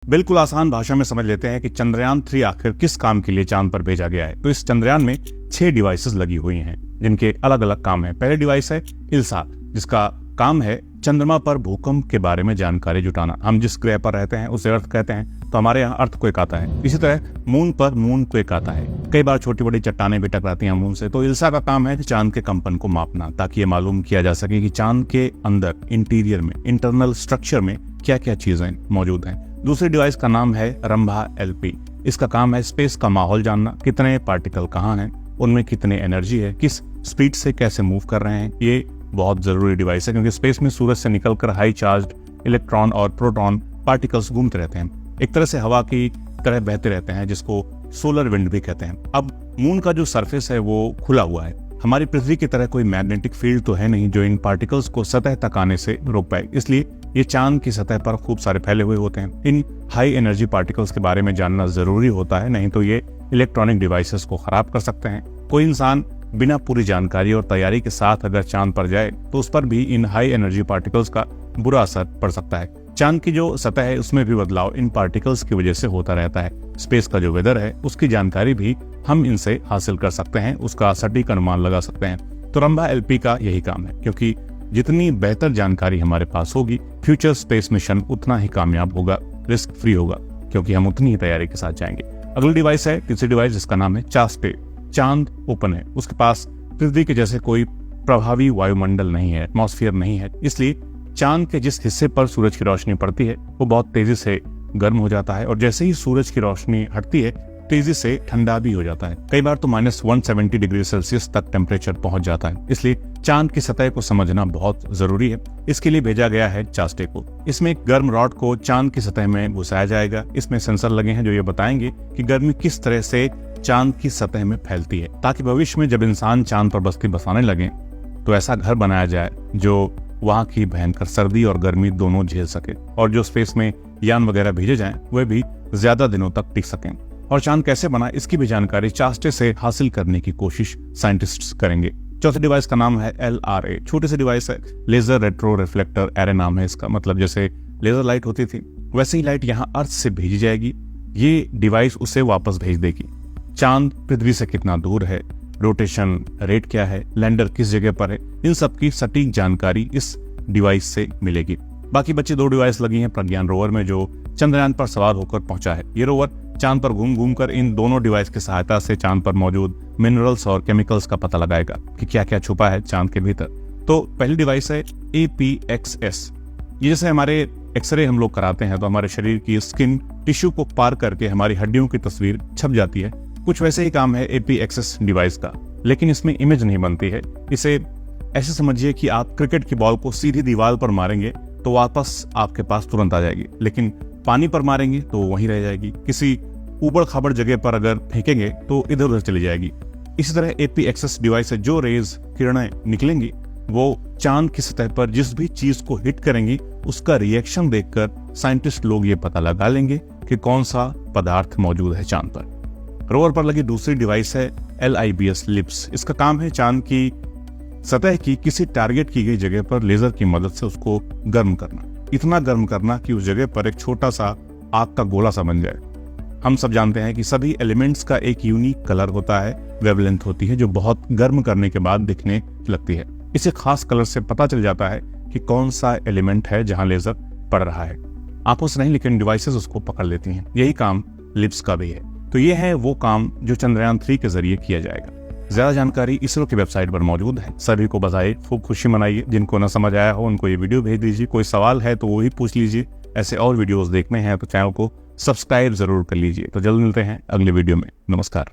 बिल्कुल आसान भाषा में समझ लेते हैं कि चंद्रयान 3 आखिर किस काम के लिए चांद पर भेजा गया है। तो इस चंद्रयान में 6 डिवाइसेस लगी हुई हैं जिनके अलग अलग काम है। पहले डिवाइस है इल्सा, जिसका काम है चंद्रमा पर भूकंप के बारे में जानकारी जुटाना। हम जिस ग्रह पर रहते हैं उसे अर्थ कहते हैं, तो हमारे यहाँ अर्थक्वेक आता है। इसी तरह मून पर मूनक्वेक आता है। कई बार छोटी बड़ी चट्टानें भी टकराती हैं मून से। तो इल्सा का काम है चांद के कंपन को मापना, ताकि ये मालूम किया जा सके कि चांद के अंदर इंटीरियर में, इंटरनल स्ट्रक्चर में क्या क्या चीजें मौजूद हैं। दूसरी डिवाइस का नाम है रंभा एलपी। इसका काम है स्पेस का माहौल जानना, कितने पार्टिकल कहाँ हैं, उनमें कितनी एनर्जी है, किस स्पीड से कैसे मूव कर रहे हैं। ये बहुत जरूरी डिवाइस है क्योंकि स्पेस में सूरज से निकलकर हाई चार्ज इलेक्ट्रॉन और प्रोटॉन पार्टिकल्स घूमते रहते हैं, एक तरह से हवा की तरह बहते रहते हैं, जिसको सोलर विंड भी कहते हैं। अब मून का जो सरफेस है वो खुला हुआ है। हमारी पृथ्वी की तरह कोई मैग्नेटिक फील्ड तो है नहीं जो इन पार्टिकल्स को सतह तक आने से रोक पाए, इसलिए ये चांद की सतह पर खूब सारे फैले हुए होते हैं। इन हाई एनर्जी पार्टिकल्स के बारे में जानना जरूरी होता है, नहीं तो ये इलेक्ट्रॉनिक डिवाइसेस को खराब कर सकते हैं। कोई इंसान बिना पूरी जानकारी और तैयारी के साथ अगर चांद पर जाए तो उस पर भी इन हाई एनर्जी पार्टिकल्स का बुरा असर पड़ सकता है। चांद की जो सतह है उसमें भी बदलाव इन पार्टिकल्स की वजह से होता रहता है। स्पेस का जो वेदर है उसकी जानकारी भी हम इनसे हासिल कर सकते हैं, उसका सटीक अनुमान लगा सकते हैं। तो रंभा एलपी का यही काम है, क्योंकि जितनी बेहतर जानकारी हमारे पास होगी, फ्यूचर स्पेस मिशन उतना ही कामयाब होगा, रिस्क फ्री होगा, क्योंकि हम उतनी ही तैयारी के साथ जाएंगे। अगली डिवाइस है तीसरी डिवाइस, जिसका नाम है चास्टे। चांद ओपन है, उसके पास पृथ्वी के जैसे कोई प्रभावी वायुमंडल नहीं है, एटमॉस्फेयर नहीं है, इसलिए चांद के जिस हिस्से पर सूरज की रोशनी पड़ती है वो बहुत तेजी से गर्म हो जाता है और जैसे ही सूरज की रोशनी हटती है तेजी से ठंडा भी हो जाता है। कई बार तो -170 डिग्री सेल्सियस तक टेम्परेचर पहुंच जाता है, इसलिए चांद की सतह को समझना बहुत जरूरी है। इसके लिए भेजा गया है चास्टे को। इसमें एक गर्म रॉड को चांद की सतह में घुसाया जाएगा। इसमें सेंसर लगे हैं जो ये बताएंगे कि गर्मी किस तरह से चांद की सतह में फैलती है, ताकि भविष्य में जब इंसान चांद पर बस्ती बसाने लगे तो ऐसा घर बनाया जाए जो वहां की भयंकर सर्दी और गर्मी दोनों झेल सके, और जो स्पेस में यान वगैरह भेजे जाएं वे भी ज्यादा दिनों तक टिक सकें। और चांद कैसे बना इसकी भी जानकारी चास्टे से हासिल करने की कोशिश साइंटिस्ट्स करेंगे। चौथे डिवाइस का नाम है LRA। छोटी सी डिवाइस है, लेजर रेट्रो रिफ्लेक्टर एरे नाम है इसका। मतलब जैसे लेजर लाइट होती थी वैसे ही लाइट यहाँ अर्थ से भेजी जाएगी, ये डिवाइस उसे वापस भेज देगी। चांद पृथ्वी से कितना दूर है, रोटेशन रेट क्या है, लैंडर किस जगह पर है, इन सब की सटीक जानकारी इस डिवाइस से मिलेगी। बाकी बची 2 डिवाइस लगी हैं प्रज्ञान रोवर में, जो चंद्रयान पर सवार होकर पहुंचा है। ये रोवर चांद पर घूम घूम कर इन दोनों डिवाइस की सहायता से चांद पर मौजूद मिनरल्स और केमिकल्स का पता लगाएगा कि क्या क्या छुपा है चांद के भीतर। तो पहली डिवाइस है APXS। ये जैसे हमारे एक्सरे हम लोग कराते हैं तो हमारे शरीर की स्किन टिश्यू को पार करके हमारी हड्डियों की तस्वीर छप जाती है, कुछ वैसे ही काम है APXS डिवाइस का, लेकिन इसमें इमेज नहीं बनती है। इसे ऐसे समझिए कि आप क्रिकेट की बॉल को सीधी दीवार पर मारेंगे तो वापस आपके पास तुरंत आ जाएगी, लेकिन पानी पर मारेंगे तो वहीं रह जाएगी। किसी ऊबड़ खाबड़ जगह पर अगर फेंकेंगे तो इधर उधर चली जाएगी। इसी तरह APXS डिवाइस से जो रेज किरणें निकलेंगी वो चांद की सतह पर जिस भी चीज को हिट करेंगी उसका रिएक्शन देखकर साइंटिस्ट लोग ये पता लगा लेंगे कि कौन सा पदार्थ मौजूद है चांद पर। रोवर पर लगी दूसरी डिवाइस है LIBS लिप्स। इसका काम है चांद की सतह की किसी टारगेट की गई जगह पर लेजर की मदद से उसको गर्म करना, इतना गर्म करना कि उस जगह पर एक छोटा सा आग का गोला सा बन जाए। हम सब जानते हैं कि सभी एलिमेंट्स का एक यूनिक कलर होता है, वेवलेंथ होती है, जो बहुत गर्म करने के बाद दिखने लगती है। इसे खास कलर से पता चल जाता है कि कौन सा एलिमेंट है जहां लेजर पड़ रहा है। आंखों से नहीं लेकिन डिवाइसेस उसको पकड़ लेती हैं। यही काम लिप्स का भी है। तो ये है वो काम जो चंद्रयान 3 के जरिए किया जाएगा। ज्यादा जानकारी इसरो की वेबसाइट पर मौजूद है। सभी को बधाई, खूब खुशी मनाइए। जिनको न समझ आया हो उनको ये वीडियो भेज दीजिए। कोई सवाल है तो वो ही पूछ लीजिए। ऐसे और वीडियोस देखने हैं तो चैनल को सब्सक्राइब जरूर कर लीजिए। तो जल्द मिलते हैं अगले वीडियो में। नमस्कार।